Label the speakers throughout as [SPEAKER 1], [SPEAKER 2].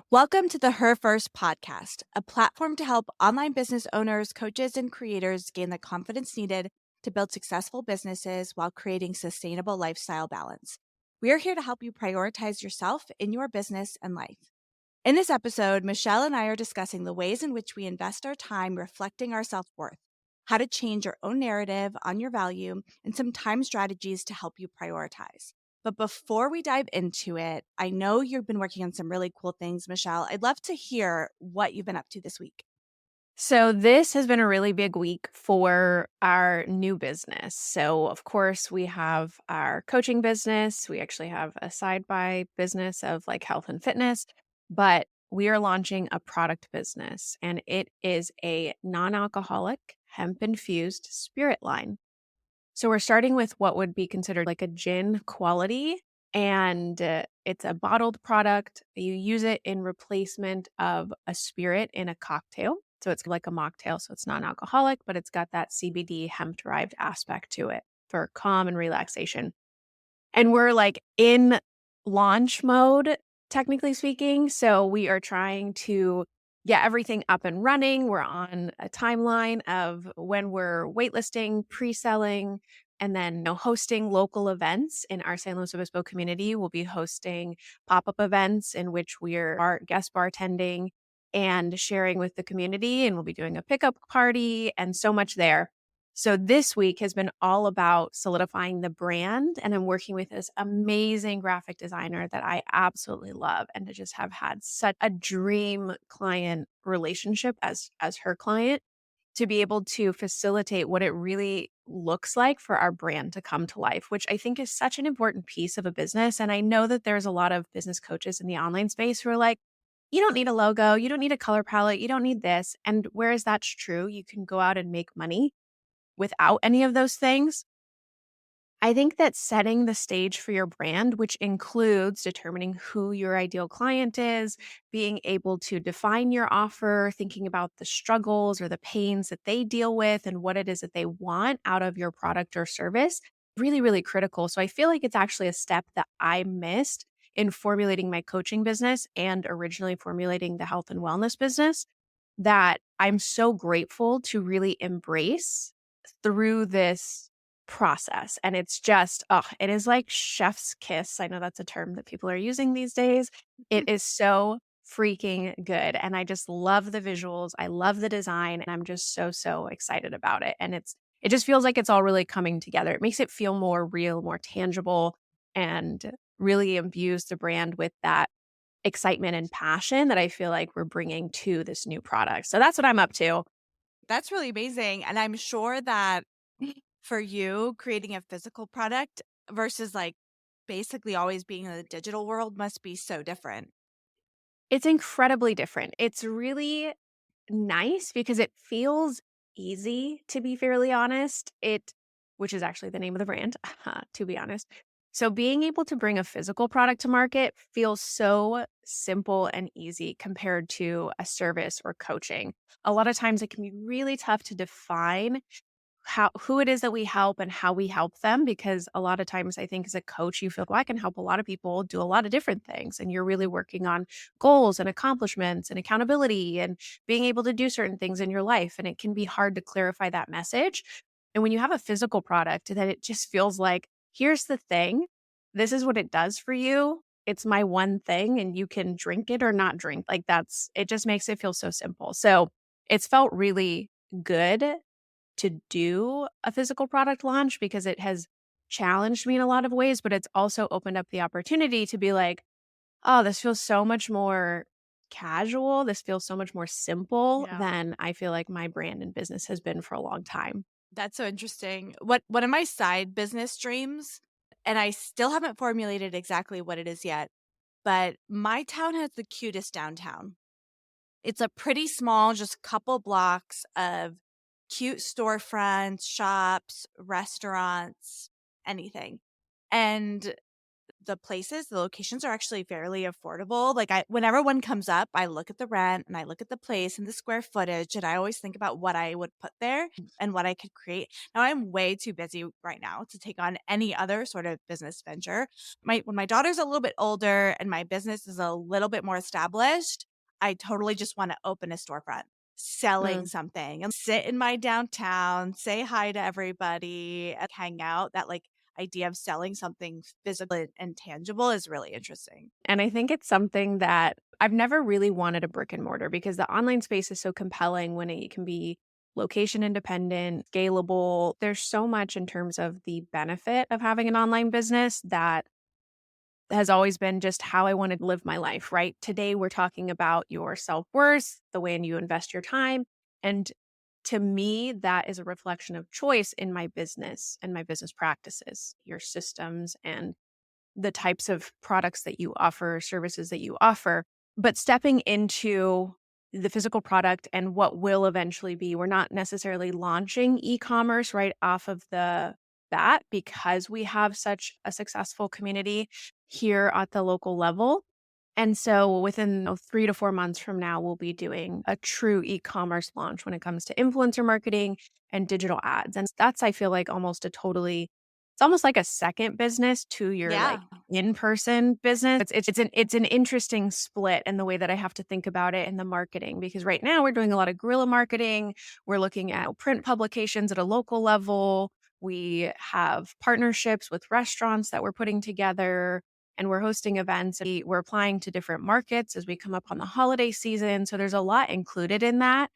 [SPEAKER 1] Welcome to the Her First podcast, a platform to help online business owners, coaches, and creators gain the confidence needed to build successful businesses while creating sustainable lifestyle balance. We are here to help you prioritize yourself in your business and life. In this episode, Michelle and I are discussing the ways in which we invest our time reflecting our self worth, how to change your own narrative on your value, and some time strategies to help you prioritize. But before we dive into it, I know you've been working on some really cool things, Michelle. I'd love to hear what you've been up to this week.
[SPEAKER 2] So this has been a really big week for our new business. So of course we have our coaching business. We actually have a side by business of like health and fitness, but we are launching a product business and it is a non-alcoholic hemp infused spirit line. So we're starting with what would be considered like a gin quality and it's a bottled product. You use it in replacement of a spirit in a cocktail. So it's like a mocktail. So it's non alcoholic, but it's got that CBD hemp derived aspect to it for calm and relaxation. And we're like in launch mode, technically speaking. So we are trying to get everything up and running. We're on a timeline of when we're waitlisting, pre-selling, and then hosting local events in our San Luis Obispo community. We'll be hosting pop-up events in which we're guest bartending and sharing with the community. And we'll be doing a pickup party and so much there. So this week has been all about solidifying the brand. And I'm working with this amazing graphic designer that I absolutely love and to just have had such a dream client relationship as her client to be able to facilitate what it really looks like for our brand to come to life, which I think is such an important piece of a business. And I know that there's a lot of business coaches in the online space who are like, you don't need a logo, you don't need a color palette, you don't need this. And whereas that's true, you can go out and make money without any of those things. I think that setting the stage for your brand, which includes determining who your ideal client is, being able to define your offer, thinking about the struggles or the pains that they deal with and what it is that they want out of your product or service, really, really critical. So I feel like it's actually a step that I missed in formulating my coaching business and originally formulating the health and wellness business that I'm so grateful to really embrace through this process. And it's just, oh, it is like chef's kiss. I know that's a term that people are using these days. It is so freaking good. And I just love the visuals. I love the design. And I'm just so, so excited about it. And it just feels like it's all really coming together. It makes it feel more real, more tangible, and really imbues the brand with that excitement and passion that I feel like we're bringing to this new product. So that's what I'm up to.
[SPEAKER 1] That's really amazing. And I'm sure that for you, creating a physical product versus like basically always being in the digital world must be so different.
[SPEAKER 2] It's incredibly different. It's really nice because it feels easy, to be fairly honest. Which is actually the name of the brand, to be honest. So being able to bring a physical product to market feels so simple and easy compared to a service or coaching. A lot of times it can be really tough to define who it is that we help and how we help them, because a lot of times I think as a coach you feel, well, I can help a lot of people do a lot of different things, and you're really working on goals and accomplishments and accountability and being able to do certain things in your life, and it can be hard to clarify that message. And when you have a physical product, then it just feels like, here's the thing, this is what it does for you, it's my one thing, and you can drink it or not drink. Like, that's it, just makes it feel so simple. So it's felt really good to do a physical product launch because it has challenged me in a lot of ways, but it's also opened up the opportunity to be like, oh, this feels so much more casual. This feels so much more simple
[SPEAKER 1] Yeah.
[SPEAKER 2] than I feel like my brand and business has been for a long time.
[SPEAKER 1] That's so interesting. What one of my side business dreams, and I still haven't formulated exactly what it is yet, but my town has the cutest downtown. It's a pretty small, just couple blocks of cute storefronts, shops, restaurants, anything. And the locations are actually fairly affordable. Like whenever one comes up, I look at the rent and I look at the place and the square footage, and I always think about what I would put there and what I could create. Now I'm way too busy right now to take on any other sort of business venture. When my daughter's a little bit older and my business is a little bit more established, I totally just want to open a storefront selling
[SPEAKER 2] Mm.
[SPEAKER 1] something and sit in my downtown, say hi to everybody, and hang out. That like idea of selling something physical and tangible is really interesting.
[SPEAKER 2] And I think it's something that I've never really wanted a brick and mortar because the online space is so compelling when it can be location independent, scalable. There's so much in terms of the benefit of having an online business that has always been just how I wanted to live my life, right? Today, we're talking about your self worth, the way you invest your time. And to me, that is a reflection of choice in my business and my business practices, your systems, and the types of products that you offer, services that you offer. But stepping into the physical product and what will eventually be, we're not necessarily launching e-commerce right off of the bat because we have such a successful community here at the local level. And so within 3 to 4 months from now, we'll be doing a true e-commerce launch when it comes to influencer marketing and digital ads. And that's, I feel like, it's almost like a second business to your like
[SPEAKER 1] Yeah.
[SPEAKER 2] in-person business. It's an interesting split in the way that I have to think about it in the marketing because right now we're doing a lot of guerrilla marketing. We're looking at print publications at a local level. We have partnerships with restaurants that we're putting together and we're hosting events. We're applying to different markets as we come up on the holiday season. So there's a lot included in that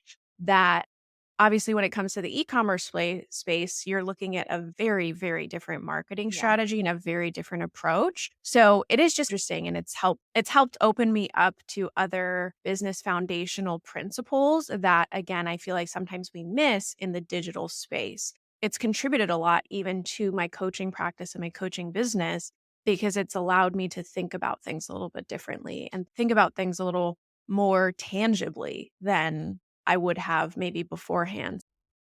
[SPEAKER 2] obviously, when it comes to the e-commerce space, you're looking at a very, very different marketing
[SPEAKER 1] Yeah.
[SPEAKER 2] strategy and a very different approach. So it is just interesting, and it's helped open me up to other business foundational principles that, again, I feel like sometimes we miss in the digital space. It's contributed a lot even to my coaching practice and my coaching business because it's allowed me to think about things a little bit differently and think about things a little more tangibly than I would have maybe beforehand.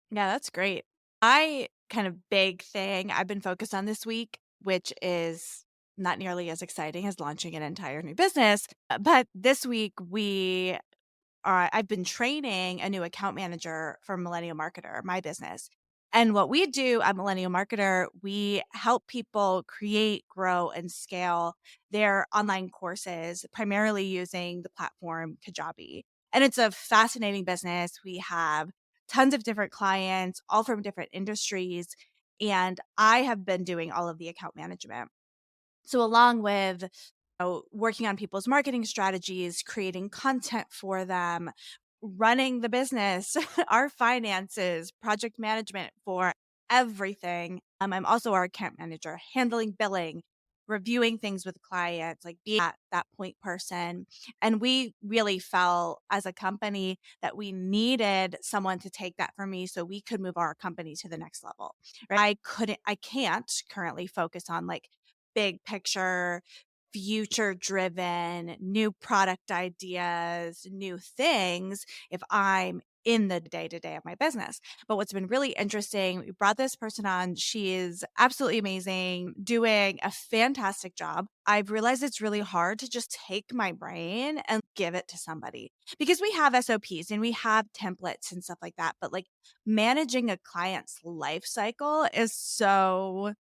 [SPEAKER 1] Yeah, that's great. I kind of big thing I've been focused on this week, which is not nearly as exciting as launching an entire new business. But this week I've been training a new account manager for Millennial Marketer, my business. And what we do at Millennial Marketer, we help people create, grow, and scale their online courses, primarily using the platform Kajabi. And it's a fascinating business. We have tons of different clients, all from different industries. And I have been doing all of the account management. So, along with working on people's marketing strategies, creating content for them, running the business, our finances, project management for everything. I'm also our account manager, handling billing, reviewing things with clients, like being that point person. And we really felt as a company that we needed someone to take that for me so we could move our company to the next level. Right. I can't currently focus on like big picture, future driven, new product ideas, new things if I'm in the day to day of my business. But what's been really interesting, we brought this person on. She is absolutely amazing, doing a fantastic job. I've realized it's really hard to just take my brain and give it to somebody because we have SOPs and we have templates and stuff like that. But like managing a client's life cycle is so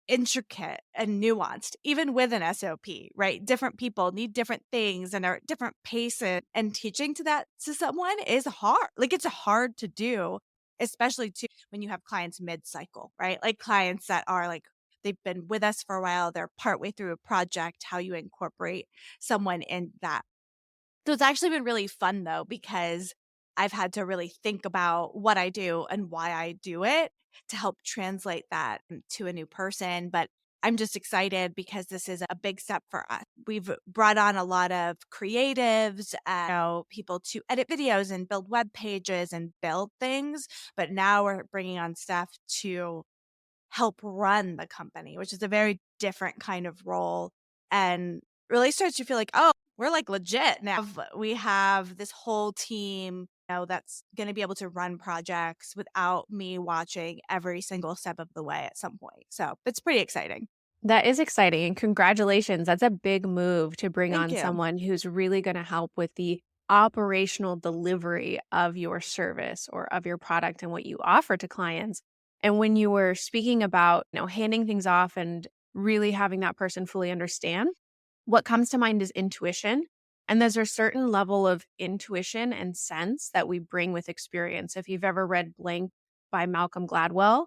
[SPEAKER 1] intricate and nuanced, even with an SOP, right? Different people need different things and are at different paces. And teaching to someone is hard. Like it's hard to do, especially too when you have clients mid-cycle, right? Like clients that are like they've been with us for a while, they're partway through a project, how you incorporate someone in that. So it's actually been really fun though, because I've had to really think about what I do and why I do it to help translate that to a new person. But I'm just excited because this is a big step for us. We've brought on a lot of creatives, people to edit videos and build web pages and build things. But now we're bringing on staff to help run the company, which is a very different kind of role and really starts to feel like, oh, we're like legit now. We have this whole team, that's going to be able to run projects without me watching every single step of the way at some point. So it's pretty exciting.
[SPEAKER 2] That is exciting, and congratulations. That's a big move to bring
[SPEAKER 1] Thank
[SPEAKER 2] on
[SPEAKER 1] you.
[SPEAKER 2] someone who's really gonna help with the operational delivery of your service or of your product and what you offer to clients. And when you were speaking about, handing things off and really having that person fully understand, what comes to mind is intuition. And there's a certain level of intuition and sense that we bring with experience. If you've ever read Blank by Malcolm Gladwell,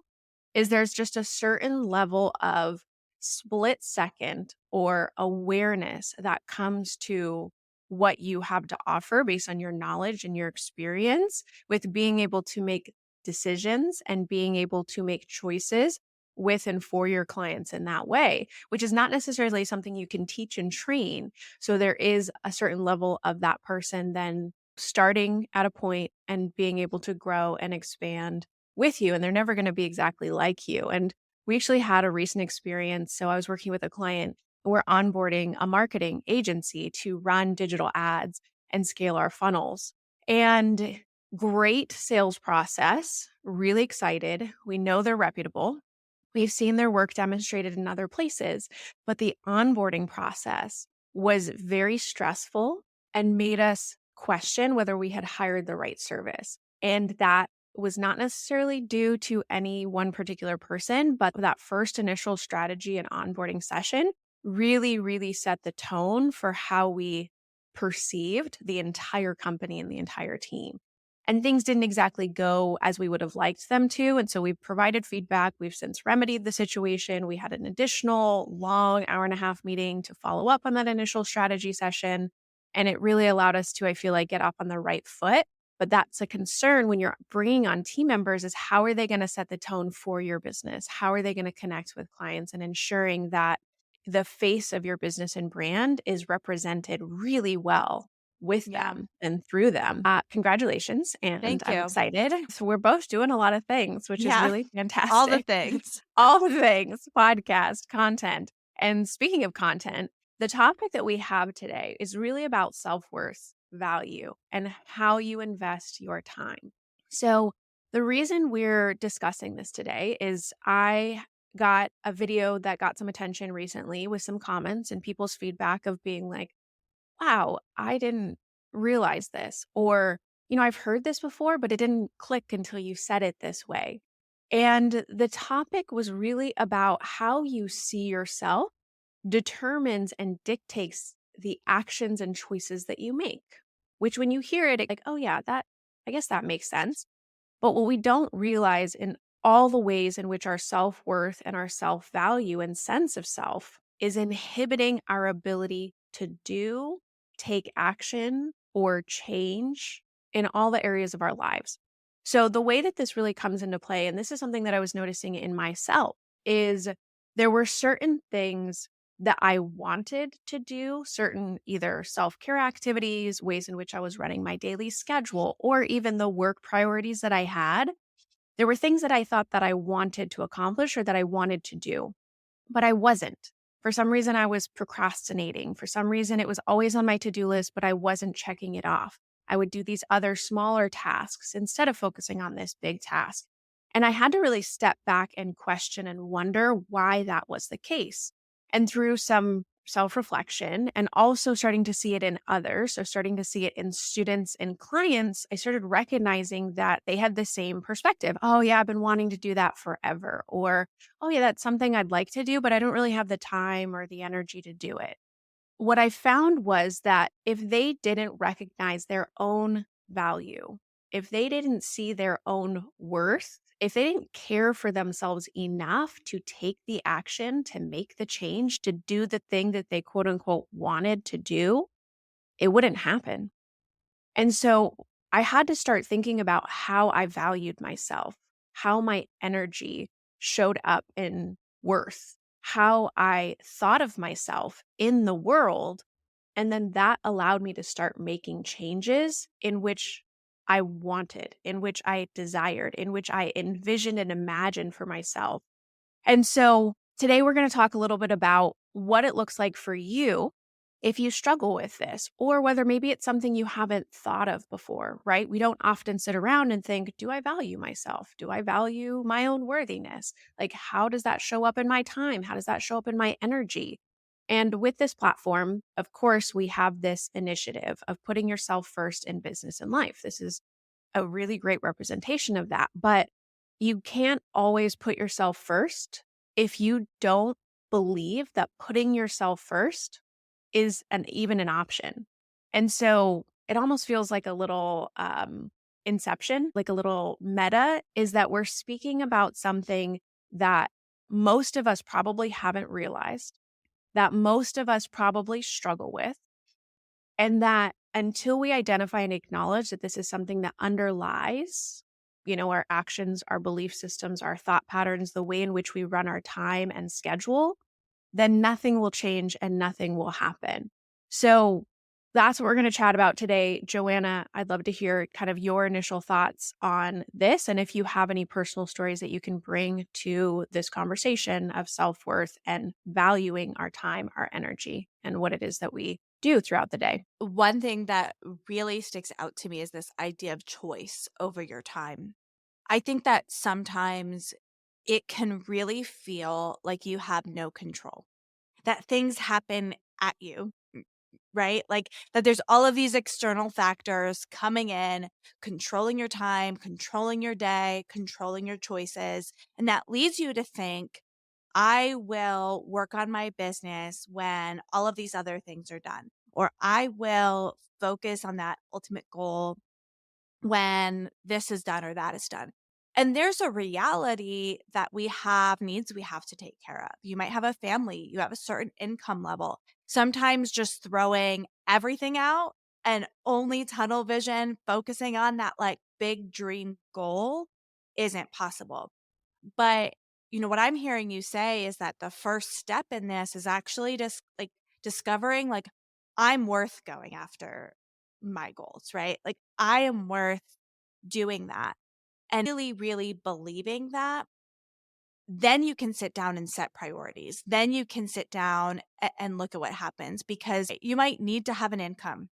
[SPEAKER 2] is there's just a certain level of split second or awareness that comes to what you have to offer based on your knowledge and your experience with being able to make decisions and being able to make choices with and for your clients in that way, which is not necessarily something you can teach and train. So there is a certain level of that person then starting at a point and being able to grow and expand with you. And they're never going to be exactly like you. And we actually had a recent experience. So I was working with a client. We're onboarding a marketing agency to run digital ads and scale our funnels. And great sales process, really excited. We know they're reputable. We've seen their work demonstrated in other places, but the onboarding process was very stressful and made us question whether we had hired the right service. And that was not necessarily due to any one particular person, but that first initial strategy and onboarding session really, really set the tone for how we perceived the entire company and the entire team. And things didn't exactly go as we would have liked them to. And so we provided feedback. We've since remedied the situation. We had an additional long hour-and-a-half meeting to follow up on that initial strategy session. And it really allowed us to, I feel like, get up on the right foot. But that's a concern when you're bringing on team members is how are they going to set the tone for your business? How are they going to connect with clients and ensuring that the face of your business and brand is represented really well with
[SPEAKER 1] Yeah.
[SPEAKER 2] them and through them. Congratulations. And
[SPEAKER 1] Thank
[SPEAKER 2] I'm
[SPEAKER 1] you.
[SPEAKER 2] excited. So we're both doing a lot of things, which is
[SPEAKER 1] Yeah.
[SPEAKER 2] really
[SPEAKER 1] All the
[SPEAKER 2] fantastic.
[SPEAKER 1] things.
[SPEAKER 2] All the things, podcast, content. And speaking of content, the topic that we have today is really about self-worth, value, and how you invest your time. So the reason we're discussing this today is I got a video that got some attention recently with some comments and people's feedback of being like, wow, I didn't realize this. Or, I've heard this before, but it didn't click until you said it this way. And the topic was really about how you see yourself determines and dictates the actions and choices that you make, which when you hear it, like, oh, yeah, I guess that makes sense. But what we don't realize in all the ways in which our self worth and our self value and sense of self is inhibiting our ability to do, take action, or change in all the areas of our lives. So, the way that this really comes into play, and this is something that I was noticing in myself, is there were certain things that I wanted to do, certain either self care activities, ways in which I was running my daily schedule, or even the work priorities that I had. There were things that I thought that I wanted to accomplish or that I wanted to do, but I wasn't. For some reason, I was procrastinating. For some reason, it was always on my to do list, but I wasn't checking it off. I would do these other smaller tasks instead of focusing on this big task. And I had to really step back and question and wonder why that was the case. And through some self reflection and also starting to see it in others, so starting to see it in students and clients, I started recognizing that they had the same perspective. Oh, yeah, I've been wanting to do that forever. Or, oh, yeah, that's something I'd like to do, but I don't really have the time or the energy to do it. What I found was that if they didn't recognize their own value, if they didn't see their own worth, if they didn't care for themselves enough to take the action, to make the change, to do the thing that they quote unquote wanted to do, it wouldn't happen. And so I had to start thinking about how I valued myself, how my energy showed up in worth, how I thought of myself in the world. And then that allowed me to start making changes in which I wanted, in which I desired, in which I envisioned and imagined for myself. And so today we're going to talk a little bit about what it looks like for you if you struggle with this, or whether maybe it's something you haven't thought of before, right? We don't often sit around and think, do I value myself? Do I value my own worthiness? Like, how does that show up in my time? How does that show up in my energy? And with this platform, of course, we have this initiative of putting yourself first in business and life. This is a really great representation of that. But you can't always put yourself first if you don't believe that putting yourself first is even an option. And so it almost feels like a little inception, like a little meta, is that we're speaking about something that most of us probably haven't realized, that most of us probably struggle with, and that until we identify and acknowledge that this is something that underlies, our actions, our belief systems, our thought patterns, the way in which we run our time and schedule, then nothing will change and nothing will happen. So that's what we're going to chat about today. Joanna, I'd love to hear kind of your initial thoughts on this. And if you have any personal stories that you can bring to this conversation of self-worth and valuing our time, our energy, and what it is that we do throughout the day.
[SPEAKER 1] One thing that really sticks out to me is this idea of choice over your time. I think that sometimes it can really feel like you have no control, that things happen at you, right? Like that there's all of these external factors coming in, controlling your time, controlling your day, controlling your choices. And that leads you to think, I will work on my business when all of these other things are done, or I will focus on that ultimate goal when this is done or that is done. And there's a reality that we have needs we have to take care of. You might have a family, you have a certain income level. Sometimes just throwing everything out and only tunnel vision, focusing on that like big dream goal isn't possible. But, what I'm hearing you say is that the first step in this is actually just like discovering like I'm worth going after my goals, right? Like I am worth doing that and really, really believing that. Then you can sit down and set priorities. Then you can sit down and look at what happens because you might need to have an income.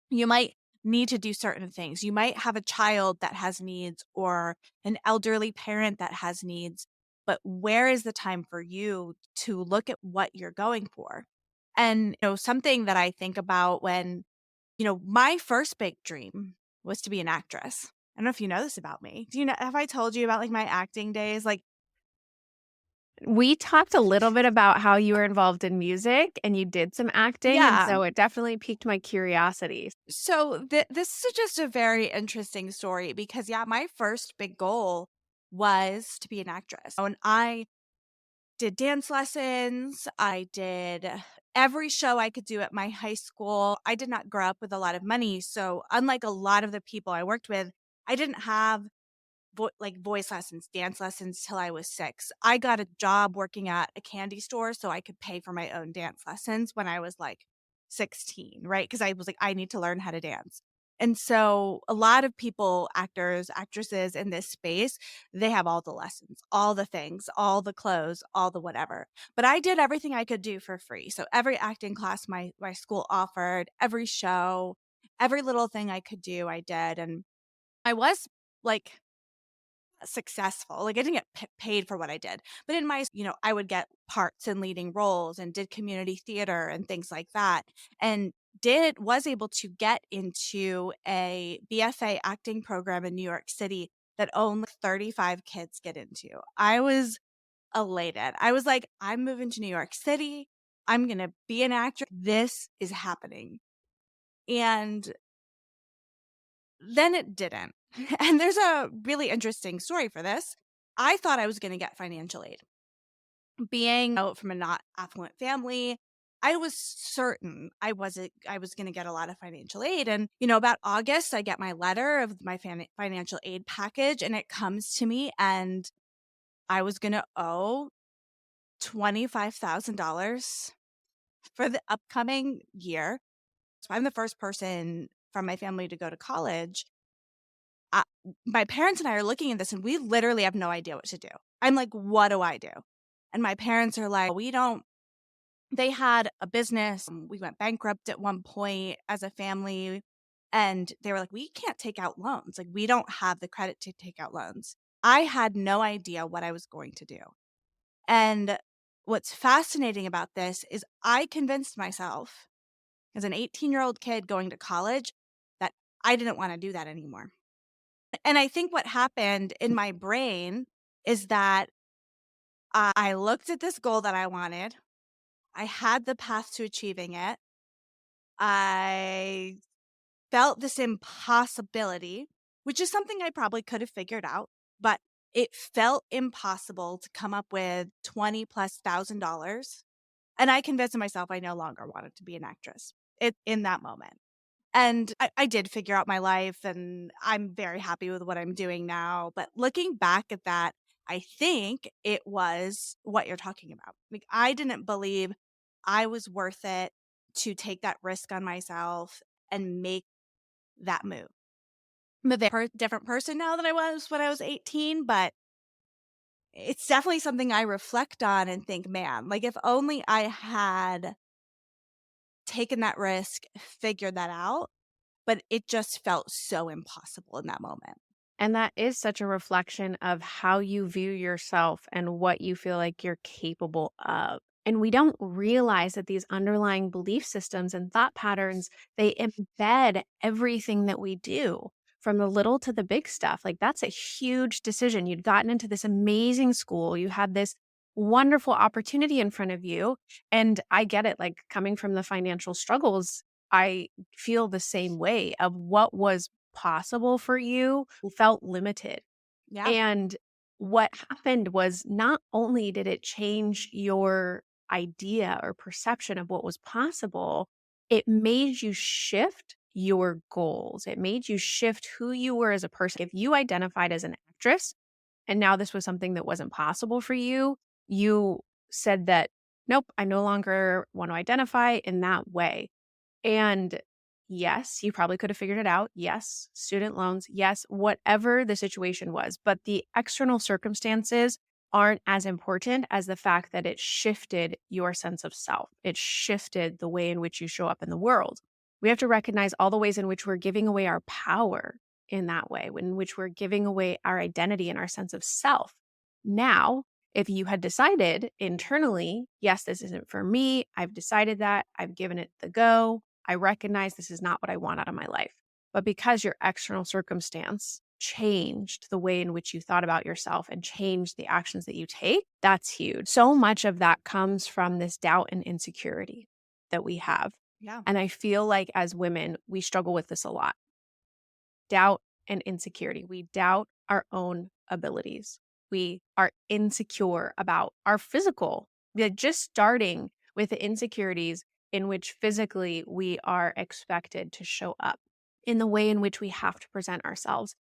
[SPEAKER 1] You might need to do certain things. You might have a child that has needs or an elderly parent that has needs, but where is the time for you to look at what you're going for? And, something that I think about when, my first big dream was to be an actress. I don't know if you know this about me. Do you know, have I told you about like my acting days? Like,
[SPEAKER 2] We talked a little bit about how you were involved in music and you did some acting, and
[SPEAKER 1] yeah.
[SPEAKER 2] so it definitely piqued my curiosity.
[SPEAKER 1] So this is just a very interesting story because, yeah, my first big goal was to be an actress. And I did dance lessons. I did every show I could do at my high school. I did not grow up with a lot of money. So, unlike a lot of the people I worked with, I didn't have voice lessons, dance lessons till I was 6. I got a job working at a candy store so I could pay for my own dance lessons when I was like 16, right? Because I was like, I need to learn how to dance. And so a lot of people, actors, actresses in this space, they have all the lessons, all the things, all the clothes, all the whatever. But I did everything I could do for free. So every acting class my school offered, every show, every little thing I could do, I did. And I was like successful. Like I didn't get paid for what I did, but in my, I would get parts and leading roles and did community theater and things like that. And was able to get into a BFA acting program in New York City that only 35 kids get into. I was elated. I was like, I'm moving to New York City. I'm going to be an actor. This is happening. And then it didn't. And there's a really interesting story for this. I thought I was going to get financial aid. Being out from a not affluent family, I was certain I was going to get a lot of financial aid. And, about August, I get my letter of my financial aid package and it comes to me and I was going to owe $25,000 for the upcoming year. So I'm the first person from my family to go to college. I My parents and I are looking at this and we literally have no idea what to do. I'm like, "What do I do?" And my parents are like, They had a business. We went bankrupt at one point as a family. And they were like, we can't take out loans. Like, we don't have the credit to take out loans. I had no idea what I was going to do. And what's fascinating about this is I convinced myself as an 18-year-old kid going to college that I didn't want to do that anymore. And I think what happened in my brain is that I looked at this goal that I wanted. I had the path to achieving it. I felt this impossibility, which is something I probably could have figured out, but it felt impossible to come up with 20 plus $1,000. And I convinced myself I no longer wanted to be an actress in that moment. And I did figure out my life, and I'm very happy with what I'm doing now. But looking back at that, I think it was what you're talking about. Like, I didn't believe I was worth it to take that risk on myself and make that move. I'm a very different person now than I was when I was 18, but it's definitely something I reflect on and think, man, like if only I had taken that risk, figured that out, but it just felt so impossible in that moment.
[SPEAKER 2] And that is such a reflection of how you view yourself and what you feel like you're capable of. And we don't realize that these underlying belief systems and thought patterns, they embed everything that we do from the little to the big stuff. Like that's a huge decision. You'd gotten into this amazing school, you had this wonderful opportunity in front of you. And I get it, like coming from the financial struggles, I feel the same way of what was possible for you felt limited.
[SPEAKER 1] Yeah.
[SPEAKER 2] And what happened was not only did it change your idea or perception of what was possible, it made you shift your goals. It made you shift who you were as a person. If you identified as an actress and now this was something that wasn't possible for you, you said that, nope, I no longer want to identify in that way. And yes, you probably could have figured it out. Yes, student loans. Yes, whatever the situation was. But the external circumstances aren't as important as the fact that it shifted your sense of self. It shifted the way in which you show up in the world. We have to recognize all the ways in which we're giving away our power in that way, in which we're giving away our identity and our sense of self. Now, if you had decided internally, yes, this isn't for me, I've decided that, I've given it the go, I recognize this is not what I want out of my life. But because your external circumstance changed the way in which you thought about yourself and changed the actions that you take, that's huge. So much of that comes from this doubt and insecurity that we have.
[SPEAKER 1] Yeah.
[SPEAKER 2] And I feel like as women, we struggle with this a lot. Doubt and insecurity. We doubt our own abilities. We are insecure about our physical. Like just starting with the insecurities in which physically we are expected to show up, in the way in which we have to present ourselves,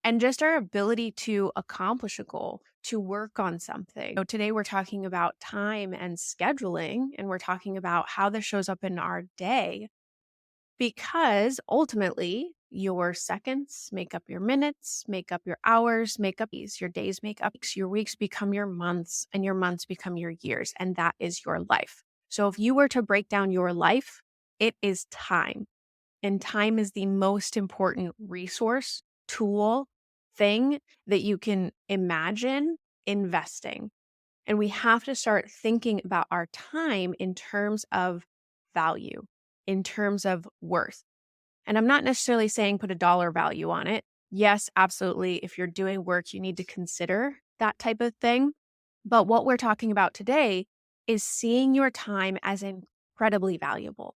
[SPEAKER 2] and just our ability to accomplish a goal, to work on something. So today we're talking about time and scheduling, and we're talking about how this shows up in our day because ultimately your seconds make up your minutes, make up your hours, make up your days, make up your weeks, become your months, and your months become your years. And that is your life. So if you were to break down your life, it is time. And time is the most important resource, tool, thing that you can imagine investing. And we have to start thinking about our time in terms of value, in terms of worth. And I'm not necessarily saying put a dollar value on it. Yes, absolutely. If you're doing work, you need to consider that type of thing. But what we're talking about today is seeing your time as incredibly valuable.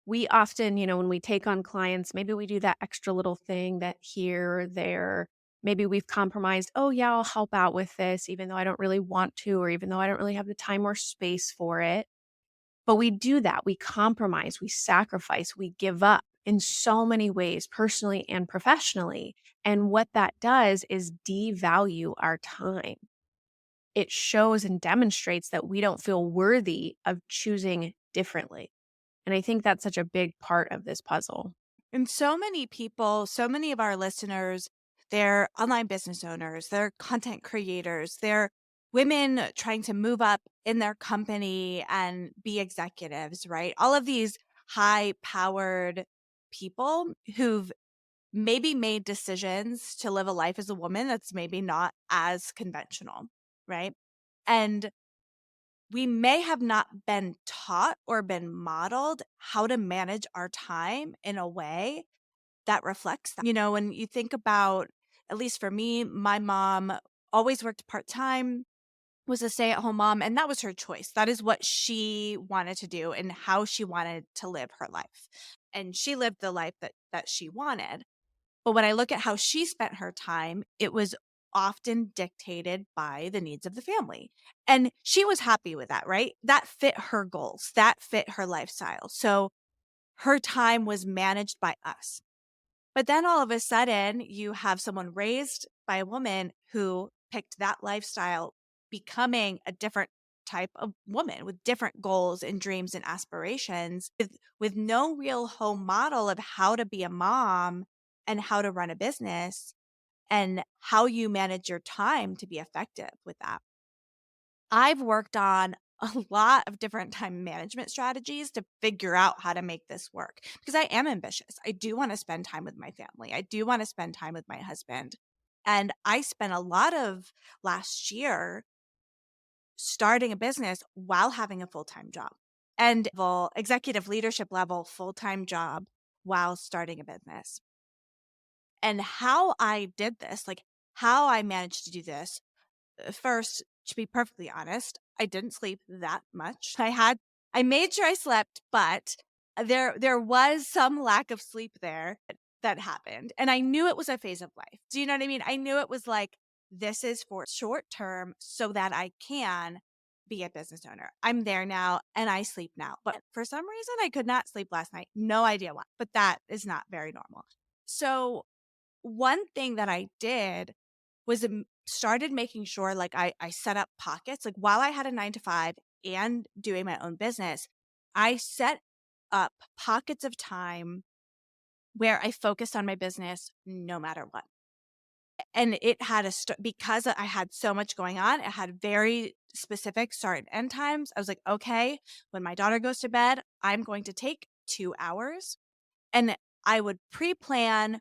[SPEAKER 2] We often, when we take on clients, maybe we do that extra little thing that here or there. Maybe we've compromised, oh, yeah, I'll help out with this, even though I don't really want to, or even though I don't really have the time or space for it. But we do that. We compromise, we sacrifice, we give up in so many ways, personally and professionally. And what that does is devalue our time. It shows and demonstrates that we don't feel worthy of choosing differently. And I think that's such a big part of this puzzle.
[SPEAKER 1] And so many people, so many of our listeners, they're online business owners, they're content creators, they're women trying to move up in their company and be executives, right? All of these high powered people who've maybe made decisions to live a life as a woman that's maybe not as conventional, right? And we may have not been taught or been modeled how to manage our time in a way that reflects that. When you think about, at least for me, my mom always worked part time, was a stay at home mom, and that was her choice. That is what she wanted to do and how she wanted to live her life. And she lived the life that she wanted. But when I look at how she spent her time, it was often dictated by the needs of the family. And she was happy with that, right? That fit her goals, that fit her lifestyle. So her time was managed by us. But then all of a sudden, you have someone raised by a woman who picked that lifestyle, becoming a different type of woman with different goals and dreams and aspirations, with no real home model of how to be a mom and how to run a business and how you manage your time to be effective with that. I've worked on a lot of different time management strategies to figure out how to make this work because I am ambitious. I do want to spend time with my family. I do want to spend time with my husband. And I spent a lot of last year starting a business while having a full-time job and executive leadership level full-time job while starting a business. And how I did this, like how I managed to do this, first, to be perfectly honest, I didn't sleep that much. I made sure I slept, but there was some lack of sleep there that happened. And I knew it was a phase of life. Do you know what I mean? I knew it was like, this is for short term so that I can be a business owner. I'm there now and I sleep now. But for some reason, I could not sleep last night. No idea why, but that is not very normal. So one thing that I did was started making sure like I set up pockets. Like while I had a 9 to 5 and doing my own business, I set up pockets of time where I focused on my business no matter what. And it had because I had so much going on, it had very specific start and end times. I was like, okay, when my daughter goes to bed, I'm going to take 2 hours, and I would pre-plan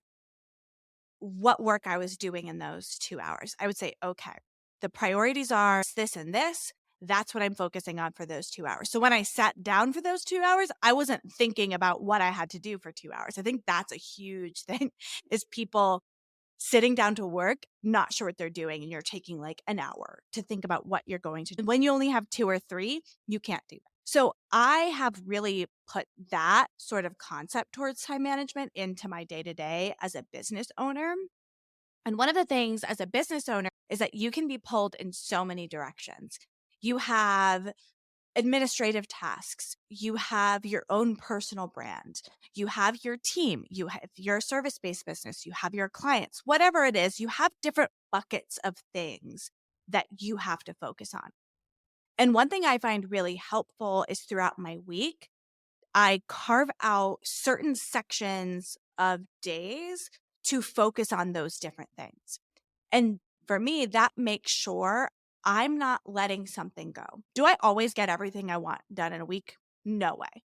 [SPEAKER 1] what work I was doing in those 2 hours. I would say, okay, the priorities are this and this. That's what I'm focusing on for those 2 hours. So when I sat down for those 2 hours, I wasn't thinking about what I had to do for 2 hours. I think that's a huge thing is people sitting down to work, not sure what they're doing, and you're taking like an hour to think about what you're going to do. When you only have 2 or 3, you can't do that. So I have really put that sort of concept towards time management into my day to day as a business owner. And one of the things as a business owner is that you can be pulled in so many directions. You have administrative tasks, you have your own personal brand, you have your team, you have your service-based business, you have your clients, whatever it is, you have different buckets of things that you have to focus on. And one thing I find really helpful is throughout my week, I carve out certain sections of days to focus on those different things. And for me, that makes sure I'm not letting something go. Do I always get everything I want done in a week? No way.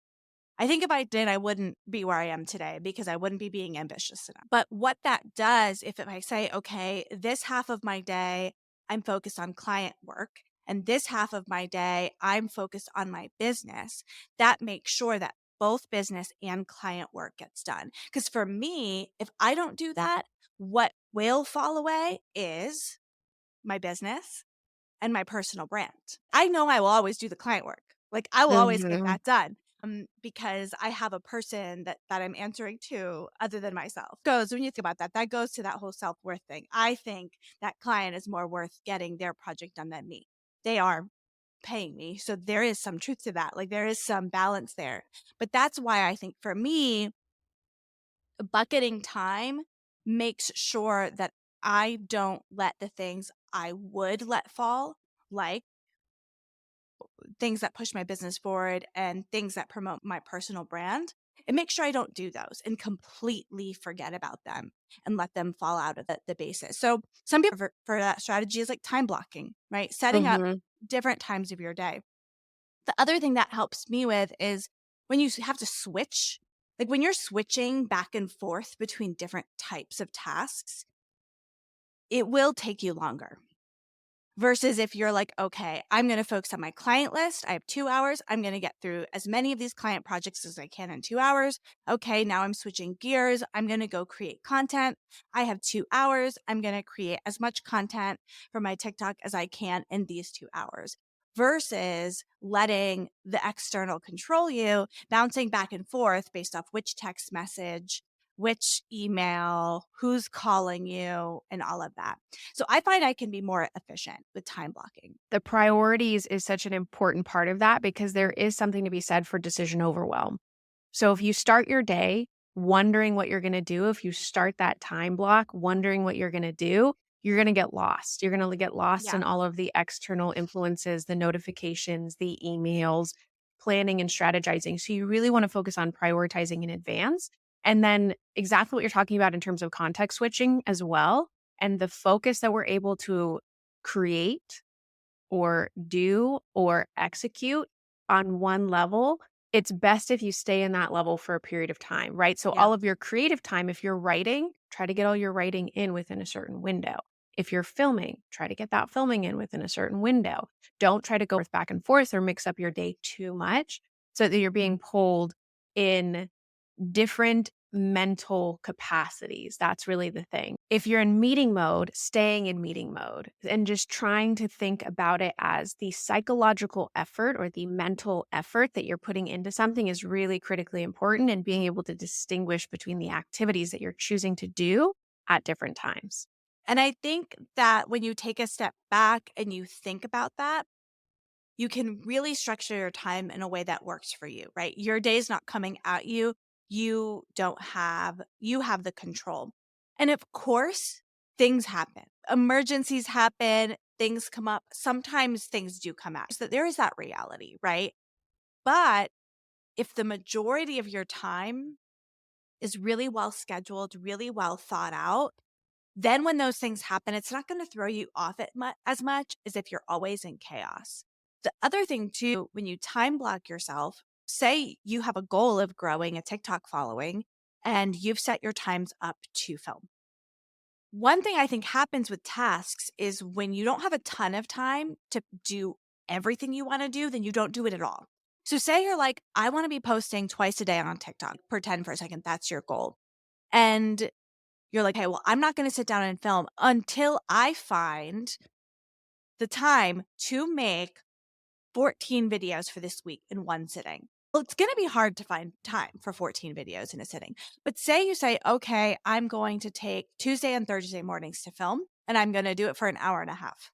[SPEAKER 1] I think if I did, I wouldn't be where I am today because I wouldn't be being ambitious enough. But what that does, if I say, okay, this half of my day, I'm focused on client work, and this half of my day, I'm focused on my business, that makes sure that both business and client work gets done. Because for me, if I don't do that, what will fall away is my business and my personal brand. I know I will always do the client work. Like I will always get
[SPEAKER 2] Mhm.
[SPEAKER 1] that done. Because I have a person that I'm answering to other than myself. Goes when you think about that, that goes to that whole self-worth thing. I think that client is more worth getting their project done than me. They are paying me. So there is some truth to that. Like there is some balance there. But that's why I think for me, bucketing time makes sure that I don't let the things I would let fall, like things that push my business forward and things that promote my personal brand, and make sure I don't do those and completely forget about them and let them fall out of the basis. So some people for that strategy is like time blocking, right? Setting up
[SPEAKER 2] Mhm.
[SPEAKER 1] different times of your day. The other thing that helps me with is when you have to switch, like when you're switching back and forth between different types of tasks, it will take you longer. Versus if you're like, okay, I'm going to focus on my client list. I have 2 hours. I'm going to get through as many of these client projects as I can in 2 hours. Okay, now I'm switching gears. I'm going to go create content. I have 2 hours. I'm going to create as much content for my TikTok as I can in these 2 hours. Versus letting the external control you, bouncing back and forth based off which text message, which email, who's calling you, and all of that. So I find I can be more efficient with time blocking.
[SPEAKER 2] The priorities is such an important part of that because there is something to be said for decision overwhelm. So if you start your day wondering what you're going to do, if you start that time block wondering what you're going to do, you're going to get lost. You're going to get lost
[SPEAKER 1] Yeah.
[SPEAKER 2] in all of the external influences, the notifications, the emails, planning and strategizing. So you really want to focus on prioritizing in advance. And then exactly what you're talking about in terms of context switching as well. And the focus that we're able to create or do or execute on one level, it's best if you stay in that level for a period of time, right? So,
[SPEAKER 1] Yeah.
[SPEAKER 2] all of your creative time, if you're writing, try to get all your writing in within a certain window. If you're filming, try to get that filming in within a certain window. Don't try to go back and forth or mix up your day too much so that you're being pulled in different mental capacities. That's really the thing. If you're in meeting mode, staying in meeting mode and just trying to think about it as the psychological effort or the mental effort that you're putting into something is really critically important, and being able to distinguish between the activities that you're choosing to do at different times.
[SPEAKER 1] And I think that when you take a step back and you think about that, you can really structure your time in a way that works for you, right? Your day's not coming at you. You have the control. And of course, things happen. Emergencies happen, things come up. Sometimes things do come out. So there is that reality, right? But if the majority of your time is really well scheduled, really well thought out, then when those things happen, it's not going to throw you off as much as if you're always in chaos. The other thing too, when you time block yourself, say you have a goal of growing a TikTok following and you've set your times up to film. One thing I think happens with tasks is when you don't have a ton of time to do everything you want to do, then you don't do it at all. So say you're like, I want to be posting twice a day on TikTok. Pretend for a second that's your goal. And you're like, hey, well, I'm not going to sit down and film until I find the time to make 14 videos for this week in one sitting. Well, it's going to be hard to find time for 14 videos in a sitting. But say you say, okay, I'm going to take Tuesday and Thursday mornings to film, and I'm going to do it for an hour and a half,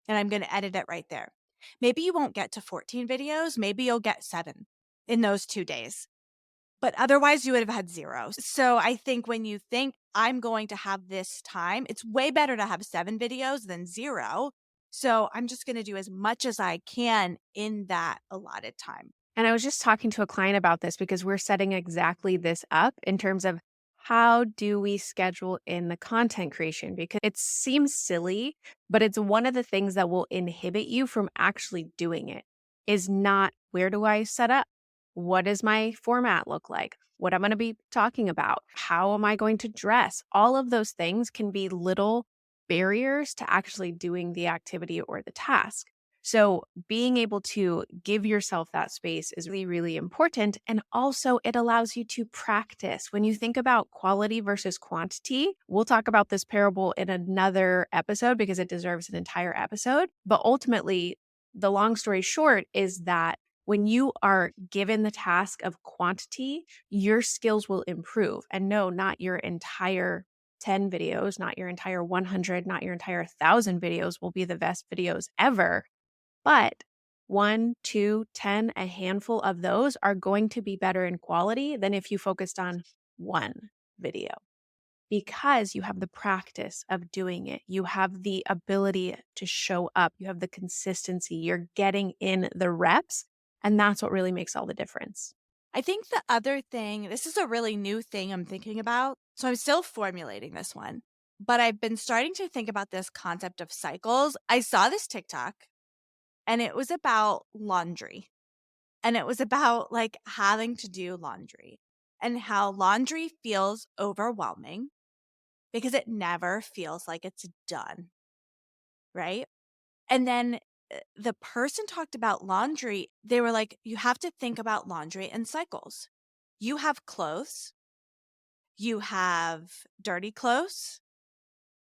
[SPEAKER 1] and I'm going to edit it right there. Maybe you won't get to 14 videos. Maybe you'll get 7 in those 2 days. But otherwise, you would have had 0. So I think when you think I'm going to have this time, it's way better to have 7 videos than 0. So I'm just going to do as much as I can in that allotted time.
[SPEAKER 2] And I was just talking to a client about this because we're setting exactly this up in terms of how do we schedule in the content creation? Because it seems silly, but it's one of the things that will inhibit you from actually doing it is not where do I set up? What does my format look like? What I'm going to be talking about? How am I going to dress? All of those things can be little barriers to actually doing the activity or the task. So, being able to give yourself that space is really, really important. And also, it allows you to practice. When you think about quality versus quantity, we'll talk about this parable in another episode because it deserves an entire episode. But ultimately, the long story short is that when you are given the task of quantity, your skills will improve. And no, not your entire 10 videos, not your entire 100, not your entire 1,000 videos will be the best videos ever, but 1, 2, 10, a handful of those are going to be better in quality than if you focused on one video because you have the practice of doing it. You have the ability to show up. You have the consistency. You're getting in the reps. And that's what really makes all the difference.
[SPEAKER 1] I think the other thing, this is a really new thing I'm thinking about. So I'm still formulating this one, but I've been starting to think about this concept of cycles. I saw this TikTok and it was about laundry, and it was about like having to do laundry and how laundry feels overwhelming because it never feels like it's done. Right. And then the person talked about laundry. They were like, you have to think about laundry in cycles. You have clothes, you have dirty clothes,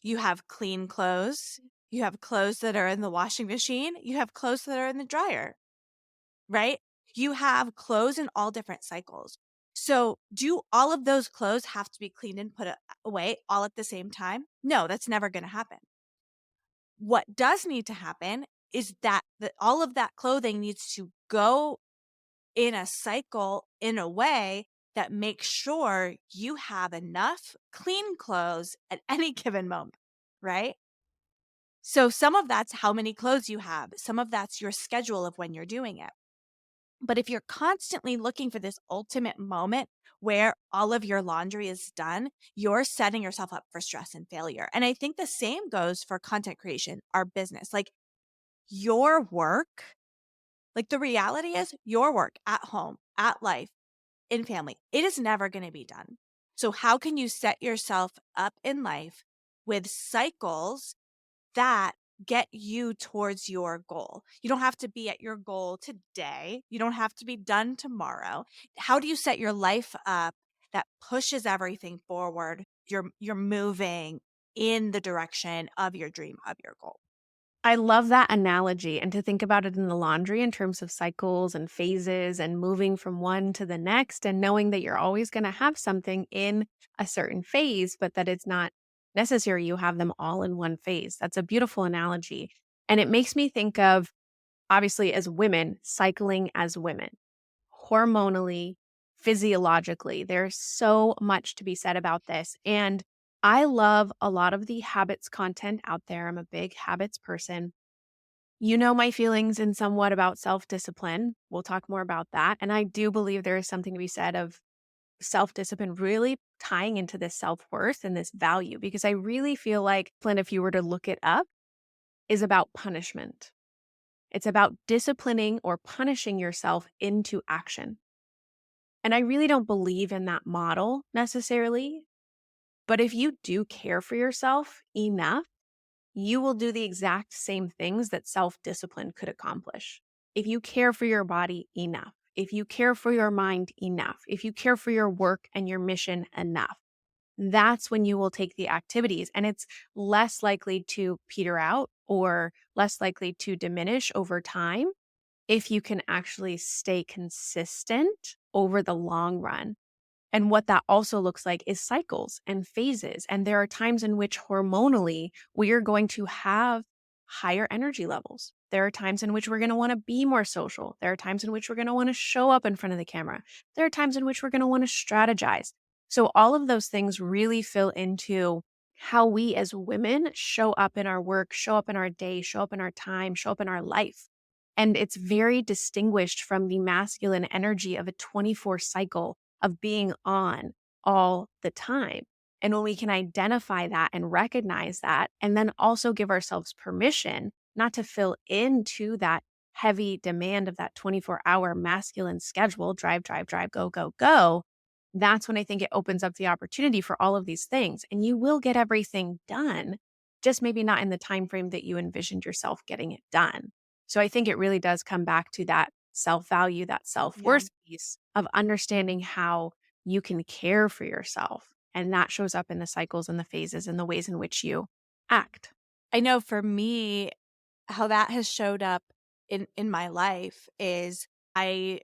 [SPEAKER 1] you have clean clothes, you have clothes that are in the washing machine, you have clothes that are in the dryer, right? You have clothes in all different cycles. So, do all of those clothes have to be cleaned and put away all at the same time? No, that's never going to happen. What does need to happen is that all of that clothing needs to go in a cycle in a way that makes sure you have enough clean clothes at any given moment, right? So some of that's how many clothes you have, some of that's your schedule of when you're doing it. But if you're constantly looking for this ultimate moment where all of your laundry is done, you're setting yourself up for stress and failure. And I think the same goes for content creation, our business. Like your work, like the reality is your work at home, at life, in family, it is never going to be done. So, how can you set yourself up in life with cycles that get you towards your goal? You don't have to be at your goal today, you don't have to be done tomorrow. How do you set your life up that pushes everything forward? You're moving in the direction of your dream, of your goal.
[SPEAKER 2] I love that analogy, and to think about it in the laundry in terms of cycles and phases and moving from one to the next and knowing that you're always going to have something in a certain phase, but that it's not necessary you have them all in one phase. That's a beautiful analogy. And it makes me think of, obviously, as women, cycling as women, hormonally, physiologically. There's so much to be said about this. And I love a lot of the habits content out there. I'm a big habits person. You know my feelings in somewhat about self discipline. We'll talk more about that. And I do believe there is something to be said of self discipline really tying into this self worth and this value, because I really feel like, Flynn, if you were to look it up, is about punishment. It's about disciplining or punishing yourself into action. And I really don't believe in that model necessarily. But if you do care for yourself enough, you will do the exact same things that self discipline could accomplish. If you care for your body enough, if you care for your mind enough, if you care for your work and your mission enough, that's when you will take the activities, and it's less likely to peter out or less likely to diminish over time if you can actually stay consistent over the long run. And what that also looks like is cycles and phases. And there are times in which hormonally we are going to have higher energy levels. There are times in which we're going to want to be more social. There are times in which we're going to want to show up in front of the camera. There are times in which we're going to want to strategize. So, all of those things really fill into how we as women show up in our work, show up in our day, show up in our time, show up in our life. And it's very distinguished from the masculine energy of a 24 cycle of being on all the time. And when we can identify that and recognize that, and then also give ourselves permission not to fill into that heavy demand of that 24-hour masculine schedule, drive, drive, drive, go, go, go, that's when I think it opens up the opportunity for all of these things. And you will get everything done, just maybe not in the time frame that you envisioned yourself getting it done. So I think it really does come back to that self-value, that
[SPEAKER 1] Yeah.
[SPEAKER 2] self-worth piece of understanding how you can care for yourself. And that shows up in the cycles and the phases and the ways in which you act.
[SPEAKER 1] I know for me, how that has showed up in my life is I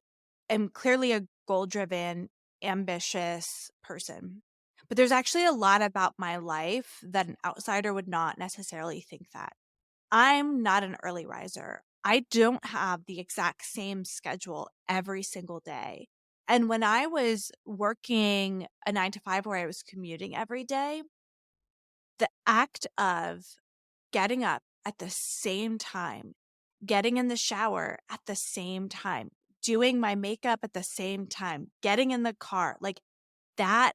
[SPEAKER 1] am clearly a goal-driven, ambitious person. But there's actually a lot about my life that an outsider would not necessarily think that. I'm not an early riser. I don't have the exact same schedule every single day. And when I was working a 9 to 5 where I was commuting every day, the act of getting up at the same time, getting in the shower at the same time, doing my makeup at the same time, getting in the car, like that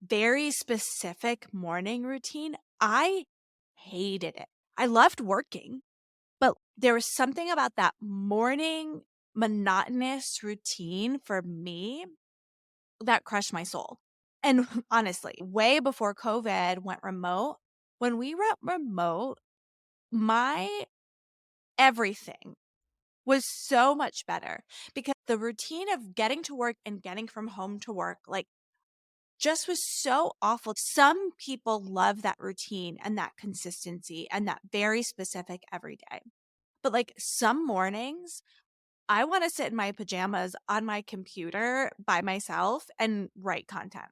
[SPEAKER 1] very specific morning routine, I hated it. I loved working, but there was something about that morning monotonous routine for me that crushed my soul. And honestly, way before COVID went remote, when we went remote, my everything was so much better because the routine of getting to work and getting from home to work, like, just was so awful. Some people love that routine and that consistency and that very specific every day. But like some mornings, I want to sit in my pajamas on my computer by myself and write content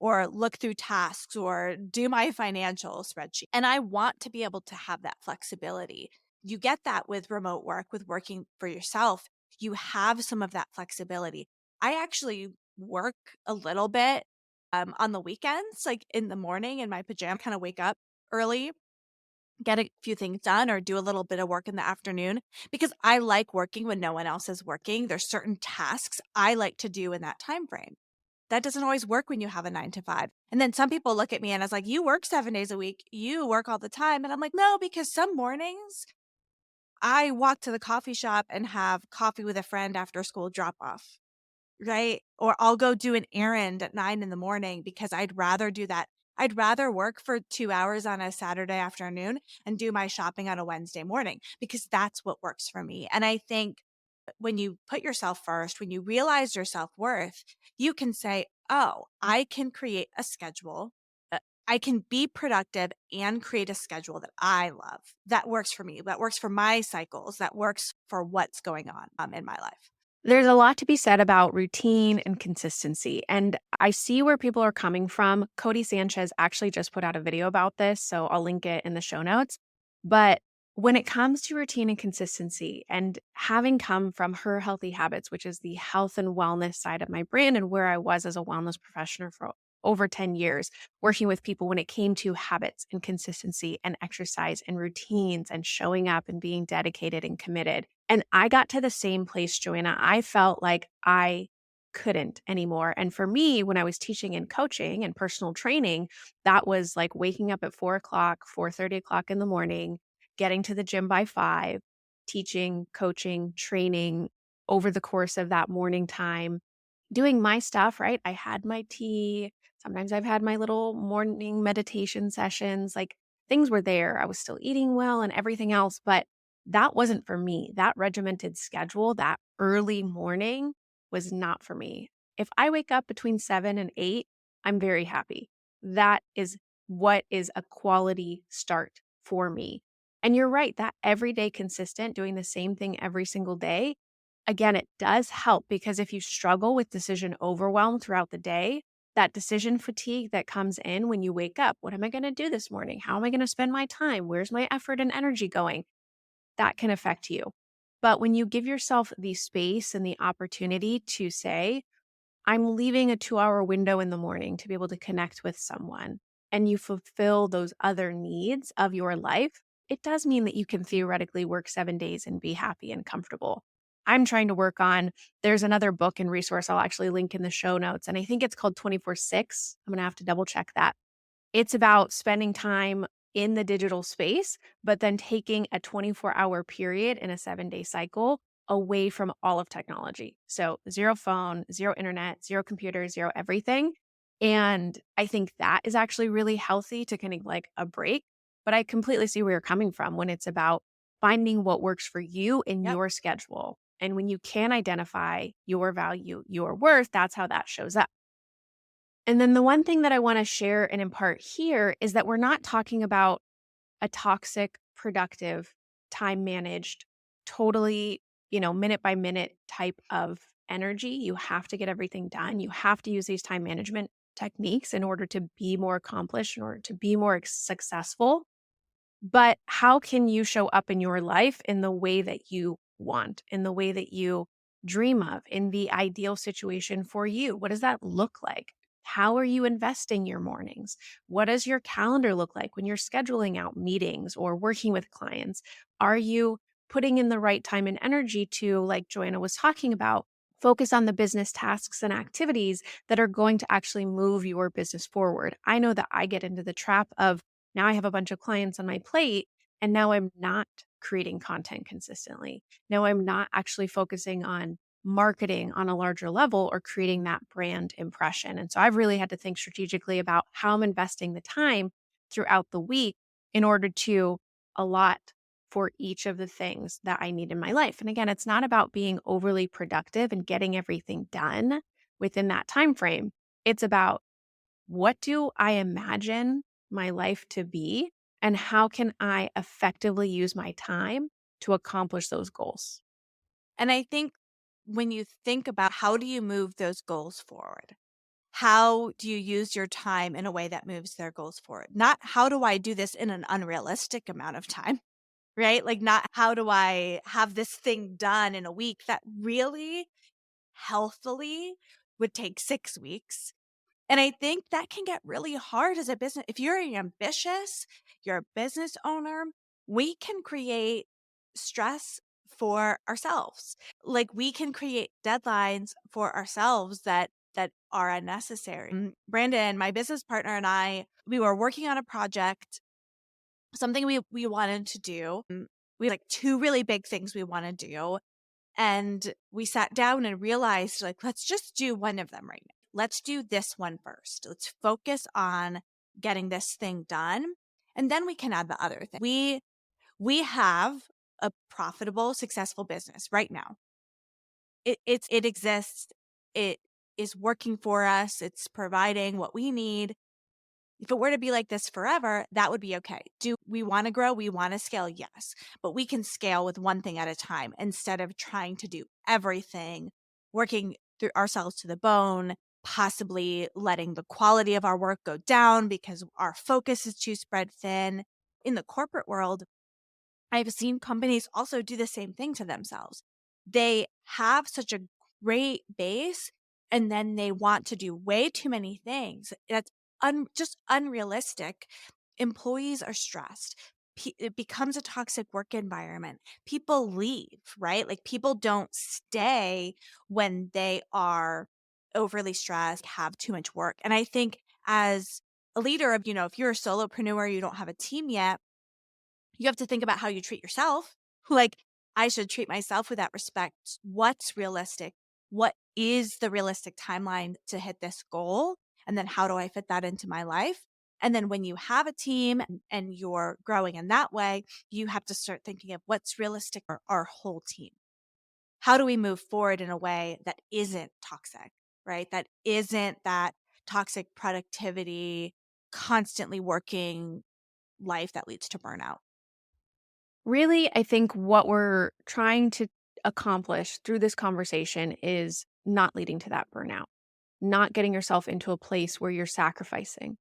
[SPEAKER 1] or look through tasks or do my financial spreadsheet. And I want to be able to have that flexibility. You get that with remote work, with working for yourself. You have some of that flexibility. I actually work a little bit on the weekends, like in the morning in my pajama, kind of wake up early, get a few things done or do a little bit of work in the afternoon because I like working when no one else is working. There's certain tasks I like to do in that time frame. That doesn't always work when you have a 9 to 5. And then some people look at me and I was like, you work 7 days a week. You work all the time. And I'm like, no, because some mornings I walk to the coffee shop and have coffee with a friend after school drop off. Right? Or I'll go do an errand at 9 in the morning because I'd rather do that. I'd rather work for 2 hours on a Saturday afternoon and do my shopping on a Wednesday morning because that's what works for me. And I think when you put yourself first, when you realize your self-worth, you can say, "Oh, I can create a schedule. I can be productive and create a schedule that I love. That works for me. That works for my cycles. That works for what's going on in my life."
[SPEAKER 2] There's a lot to be said about routine and consistency. And I see where people are coming from. Cody Sanchez actually just put out a video about this, so I'll link it in the show notes. But when it comes to routine and consistency, and having come from her healthy habits, which is the health and wellness side of my brand, and where I was as a wellness professional for over 10 years, working with people when it came to habits and consistency and exercise and routines and showing up and being dedicated and committed. And I got to the same place, Joanna. I felt like I couldn't anymore. And for me, when I was teaching and coaching and personal training, that was like waking up at 4 o'clock, 4:30 o'clock in the morning, getting to the gym by 5, teaching, coaching, training over the course of that morning time, doing my stuff, right? I had my tea. Sometimes I've had my little morning meditation sessions. Like things were there. I was still eating well and everything else, but that wasn't for me. That regimented schedule, that early morning was not for me. If I wake up between 7 and 8, I'm very happy. That is what is a quality start for me. And you're right, that everyday consistent, doing the same thing every single day, again, it does help because if you struggle with decision overwhelm throughout the day, that decision fatigue that comes in when you wake up, what am I going to do this morning? How am I going to spend my time? Where's my effort and energy going? That can affect you. But when you give yourself the space and the opportunity to say, I'm leaving a 2-hour window in the morning to be able to connect with someone, and you fulfill those other needs of your life, it does mean that you can theoretically work 7 days and be happy and comfortable. I'm trying to work on, there's another book and resource I'll actually link in the show notes, and I think it's called 24/6. I'm going to have to double check that. It's about spending time in the digital space, but then taking a 24-hour period in a 7-day cycle away from all of technology. So zero phone, zero internet, zero computer, zero everything. And I think that is actually really healthy to kind of like a break. But I completely see where you're coming from when it's about finding what works for you in
[SPEAKER 1] Yep.
[SPEAKER 2] your schedule. And when you can identify your value, your worth, that's how that shows up. And then the one thing that I want to share and impart here is that we're not talking about a toxic, productive, time managed, totally, minute by minute type of energy. You have to get everything done. You have to use these time management techniques in order to be more accomplished, in order to be more successful. But how can you show up in your life in the way that you want, in the way that you dream of, in the ideal situation for you? What does that look like? How are you investing your mornings? What does your calendar look like when you're scheduling out meetings or working with clients? Are you putting in the right time and energy to, like Joanna was talking about, focus on the business tasks and activities that are going to actually move your business forward. I know that I get into the trap of now I have a bunch of clients on my plate and now I'm not creating content consistently. Now I'm not actually focusing on marketing on a larger level or creating that brand impression. And so I've really had to think strategically about how I'm investing the time throughout the week in order to allot for each of the things that I need in my life. And again, it's not about being overly productive and getting everything done within that time frame. It's about what do I imagine my life to be and how can I effectively use my time to accomplish those goals?
[SPEAKER 1] And I think when you think about how do you move those goals forward? How do you use your time in a way that moves their goals forward? Not how do I do this in an unrealistic amount of time, right? Like, not how do I have this thing done in a week that really healthily would take 6 weeks. And I think that can get really hard as a business. If you're ambitious, you're a business owner, we can create stress for ourselves. Like, we can create deadlines for ourselves that are unnecessary. Brandon, my business partner, and I, we were working on a project, something we wanted to do. We had like two really big things we want to do. And we sat down and realized, like, let's just do one of them right now. Let's do this one first. Let's focus on getting this thing done. And then we can add the other thing. We have a profitable, successful business right now. It exists. It is working for us. It's providing what we need. If it were to be like this forever, that would be okay. Do we want to grow? We want to scale? Yes. But we can scale with one thing at a time instead of trying to do everything, working through ourselves to the bone, possibly letting the quality of our work go down because our focus is too spread thin. In the corporate world, I've seen companies also do the same thing to themselves. They have such a great base and then they want to do way too many things. That's just unrealistic. Employees are stressed. It becomes a toxic work environment. People leave, right? Like, people don't stay when they are overly stressed, have too much work. And I think as a leader of, if you're a solopreneur, you don't have a team yet, you have to think about how you treat yourself. Like, I should treat myself with that respect. What's realistic? What is the realistic timeline to hit this goal? And then how do I fit that into my life? And then when you have a team and you're growing in that way, you have to start thinking of what's realistic for our whole team. How do we move forward in a way that isn't toxic, right? That isn't that toxic productivity, constantly working life that leads to burnout.
[SPEAKER 2] Really, I think what we're trying to accomplish through this conversation is not leading to that burnout, not getting yourself into a place where you're sacrificing,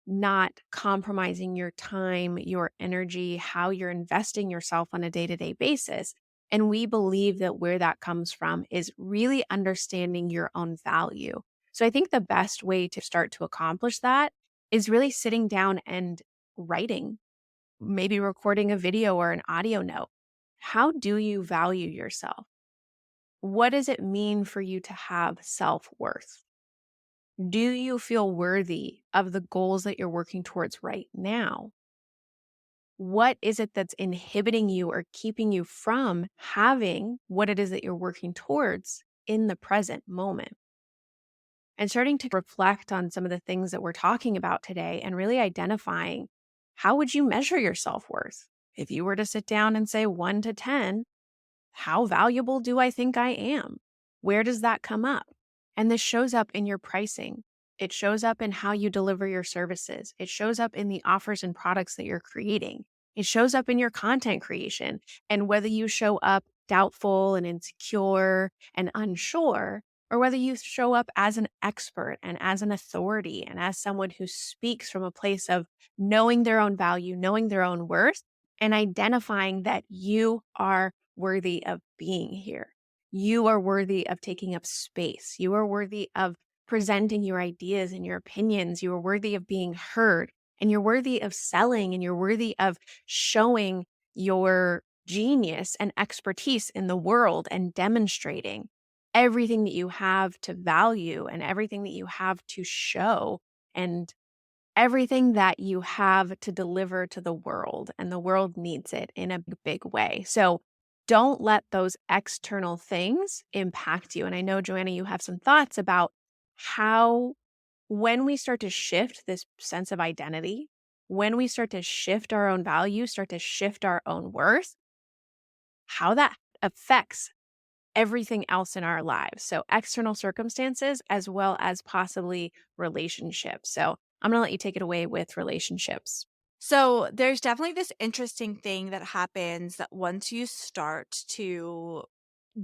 [SPEAKER 2] not compromising your time, your energy, how you're investing yourself on a day to day basis. And we believe that where that comes from is really understanding your own value. So I think the best way to start to accomplish that is really sitting down and writing, maybe recording a video or an audio note. How do you value yourself? What does it mean for you to have self worth? Do you feel worthy of the goals that you're working towards right now? What is it that's inhibiting you or keeping you from having what it is that you're working towards in the present moment? And starting to reflect on some of the things that we're talking about today and really identifying, how would you measure your self worth? If you were to sit down and say 1 to 10, how valuable do I think I am? Where does that come up? And this shows up in your pricing. It shows up in how you deliver your services. It shows up in the offers and products that you're creating. It shows up in your content creation and whether you show up doubtful and insecure and unsure, or whether you show up as an expert and as an authority and as someone who speaks from a place of knowing their own value, knowing their own worth, and identifying that you are worthy of being here. You are worthy of taking up space. You are worthy of presenting your ideas and your opinions. You are worthy of being heard, and you're worthy of selling, and you're worthy of showing your genius and expertise in the world and demonstrating everything that you have to value and everything that you have to show and everything that you have to deliver to the world, and the world needs it in a big way. So don't let those external things impact you. And I know, Joanna, you have some thoughts about how, when we start to shift this sense of identity, when we start to shift our own value, start to shift our own worth, how that affects everything else in our lives. So, external circumstances as well as possibly relationships. So, I'm going to let you take it away with relationships.
[SPEAKER 1] So there's definitely this interesting thing that happens that once you start to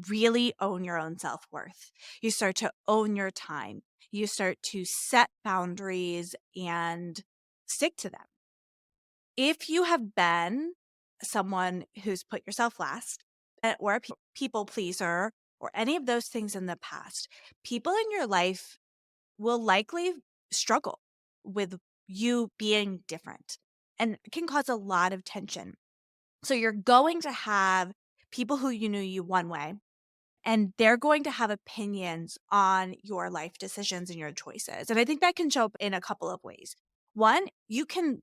[SPEAKER 1] really own your own self-worth, you start to own your time, you start to set boundaries and stick to them. If you have been someone who's put yourself last or a people pleaser or any of those things in the past, people in your life will likely struggle with you being different and it can cause a lot of tension. So you're going to have people who you knew you one way, and they're going to have opinions on your life decisions and your choices. And I think that can show up in a couple of ways. One, you can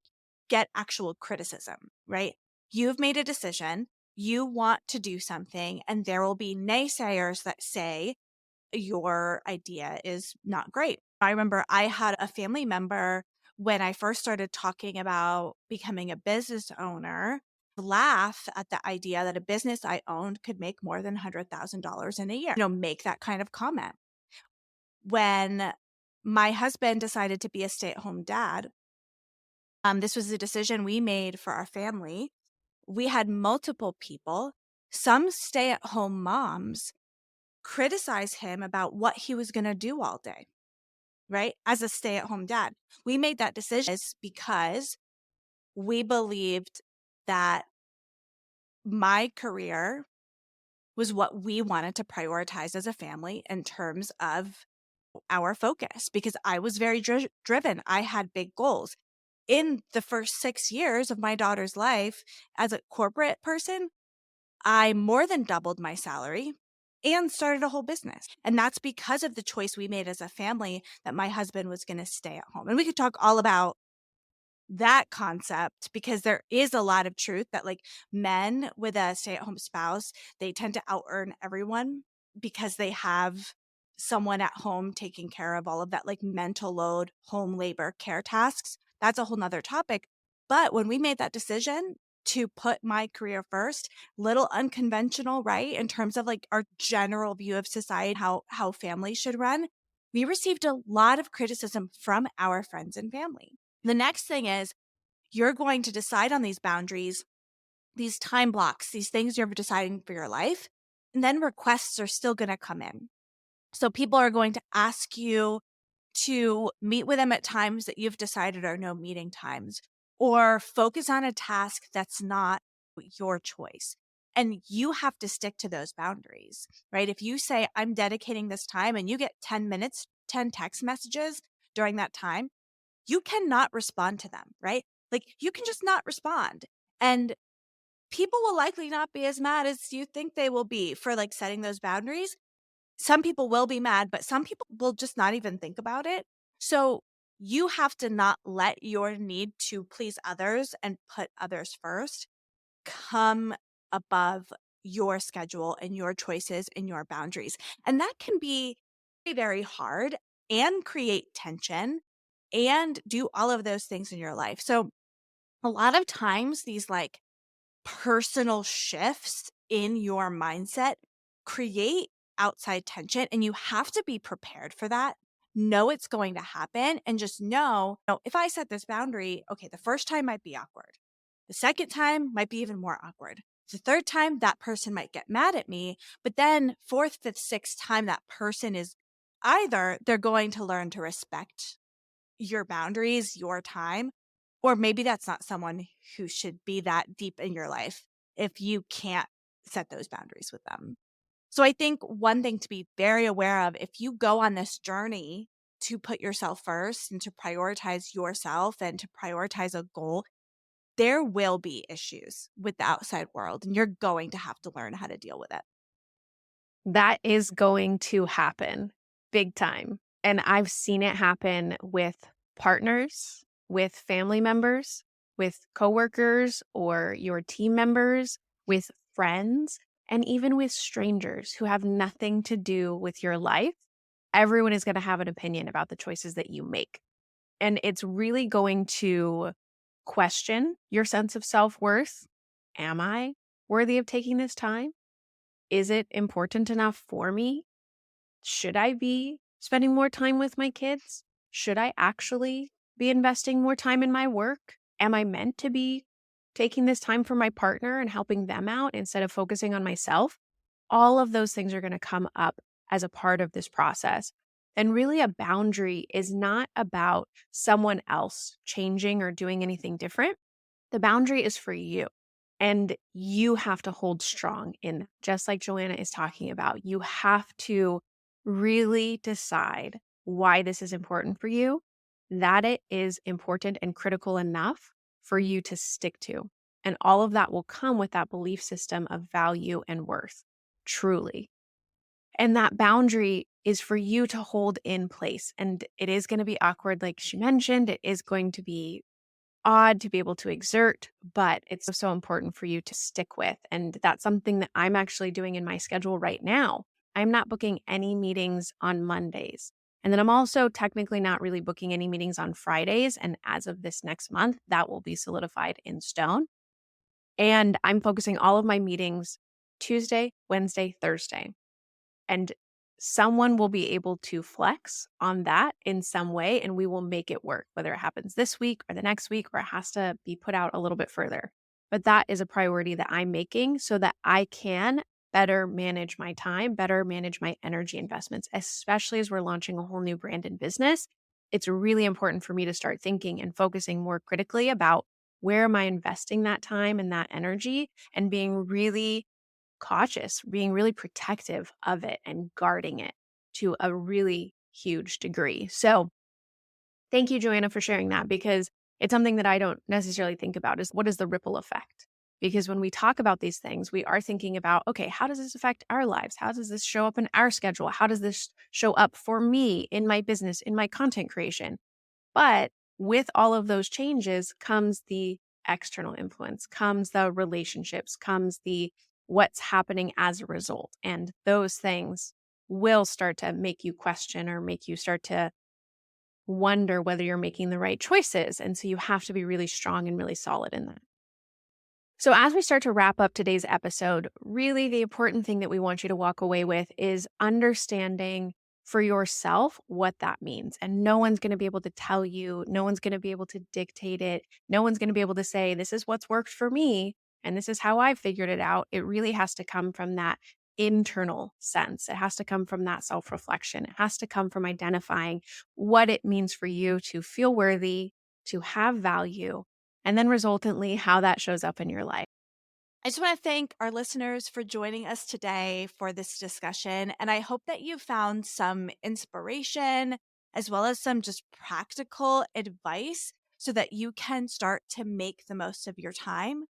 [SPEAKER 1] get actual criticism, right? You've made a decision, you want to do something, and there will be naysayers that say, your idea is not great. I remember I had a family member when I first started talking about becoming a business owner laugh at the idea that a business I owned could make more than $100,000 in a year, make that kind of comment. When my husband decided to be a stay-at-home dad, this was a decision we made for our family. We had multiple people, some stay-at-home moms criticize him about what he was going to do all day, right? As a stay at home dad, we made that decision because we believed that my career was what we wanted to prioritize as a family in terms of our focus because I was very driven. I had big goals. In the first 6 years of my daughter's life as a corporate person, I more than doubled my salary and started a whole business. And that's because of the choice we made as a family that my husband was going to stay at home. And we could talk all about that concept because there is a lot of truth that like men with a stay-at-home spouse, they tend to out earn everyone because they have someone at home taking care of all of that like mental load, home labor, care tasks. That's a whole nother topic. But when we made that decision to put my career first, little unconventional, right? In terms of like our general view of society, how families should run, we received a lot of criticism from our friends and family. The next thing is you're going to decide on these boundaries, these time blocks, these things you're deciding for your life, and then requests are still going to come in. So people are going to ask you to meet with them at times that you've decided are no meeting times or focus on a task that's not your choice. And you have to stick to those boundaries, right? If you say, I'm dedicating this time and you get 10 minutes, 10 text messages during that time, you cannot respond to them, right? Like you can just not respond. And people will likely not be as mad as you think they will be for like setting those boundaries. Some people will be mad, but some people will just not even think about it. So you have to not let your need to please others and put others first come above your schedule and your choices and your boundaries. And that can be very, very hard and create tension and do all of those things in your life. So a lot of times these like personal shifts in your mindset create outside tension and you have to be prepared for that. Know it's going to happen and just know, if I set this boundary, okay, the first time might be awkward. The second time might be even more awkward. The third time that person might get mad at me, but then fourth, fifth, sixth time that person is either they're going to learn to respect your boundaries, your time, or maybe that's not someone who should be that deep in your life if you can't set those boundaries with them. So I think one thing to be very aware of if you go on this journey to put yourself first and to prioritize yourself and to prioritize a goal, there will be issues with the outside world, and you're going to have to learn how to deal with it.
[SPEAKER 2] That is going to happen big time. And I've seen it happen with partners, with family members, with coworkers or your team members, with friends, and even with strangers who have nothing to do with your life. Everyone is going to have an opinion about the choices that you make. And it's really going to question your sense of self worth. Am I worthy of taking this time? Is it important enough for me? Should I be spending more time with my kids? Should I actually be investing more time in my work? Am I meant to be taking this time for my partner and helping them out instead of focusing on myself? All of those things are going to come up as a part of this process. And really, a boundary is not about someone else changing or doing anything different. The boundary is for you. And you have to hold strong in that, just like Joanna is talking about. You have to really decide why this is important for you, that it is important and critical enough for you to stick to. And all of that will come with that belief system of value and worth, truly. And that boundary is for you to hold in place. And it is going to be awkward, like she mentioned. It is going to be odd to be able to exert, but it's so important for you to stick with. And that's something that I'm actually doing in my schedule right now. I'm not booking any meetings on Mondays. And then I'm also technically not really booking any meetings on Fridays. And as of this next month, that will be solidified in stone. And I'm focusing all of my meetings Tuesday, Wednesday, Thursday. And someone will be able to flex on that in some way, and we will make it work, whether it happens this week or the next week, or it has to be put out a little bit further. But that is a priority that I'm making so that I can better manage my time, better manage my energy investments, especially as we're launching a whole new brand and business. It's really important for me to start thinking and focusing more critically about where am I investing that time and that energy, and being really cautious, being really protective of it and guarding it to a really huge degree. So, thank you, Joanna, for sharing that, because it's something that I don't necessarily think about is what is the ripple effect? Because when we talk about these things, we are thinking about, okay, how does this affect our lives? How does this show up in our schedule? How does this show up for me in my business, in my content creation? But with all of those changes comes the external influence, comes the relationships, comes the what's happening as a result. And those things will start to make you question or make you start to wonder whether you're making the right choices. And so you have to be really strong and really solid in that. So, as we start to wrap up today's episode, really the important thing that we want you to walk away with is understanding for yourself what that means. And no one's going to be able to tell you, no one's going to be able to dictate it, no one's going to be able to say, this is what's worked for me, and this is how I figured it out. It really has to come from that internal sense. It has to come from that self reflection. It has to come from identifying what it means for you to feel worthy, to have value, and then resultantly how that shows up in your life.
[SPEAKER 1] I just want to thank our listeners for joining us today for this discussion. And I hope that you found some inspiration as well as some just practical advice so that you can start to make the most of your time.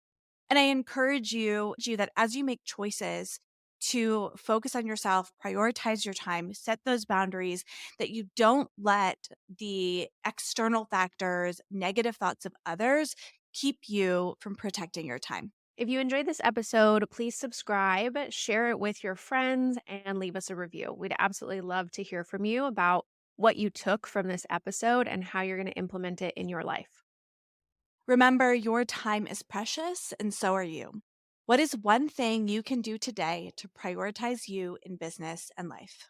[SPEAKER 1] And I encourage you that as you make choices to focus on yourself, prioritize your time, set those boundaries, that you don't let the external factors, negative thoughts of others keep you from protecting your time.
[SPEAKER 2] If you enjoyed this episode, please subscribe, share it with your friends, and leave us a review. We'd absolutely love to hear from you about what you took from this episode and how you're going to implement it in your life.
[SPEAKER 1] Remember, your time is precious, and so are you. What is one thing you can do today to prioritize you in business and life?